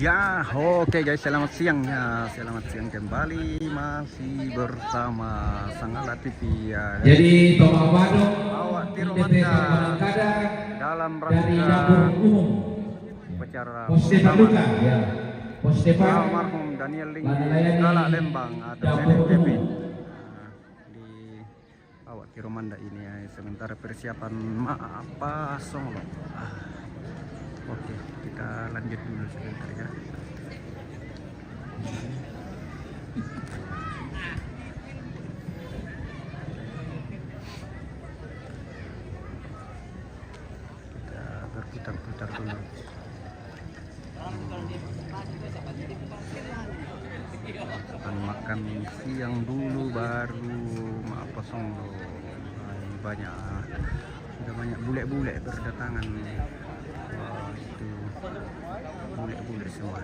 Ya, oke guys, selamat siang ya, selamat siang kembali masih bersama Sangala TV ya. Jadi Bapak Badung Awak Tiro IDP Manda Kadang dalam dari rangka dapur umum upacara Posdepan Duka ya. Posdepan almarhum Daniel Linggi melayani Galak Lembang atau dapur NFDP umum. di Awak Tiro Manda ini ya, sementara persiapan apa Solo. Oke, kita lanjut dulu sebentar ya. Kita berputar-putar dulu. Akan makan siang dulu baru apa Solo. Ini banyak, sudah banyak bule-bule berdatangan. Wah, itu bule-bule semua.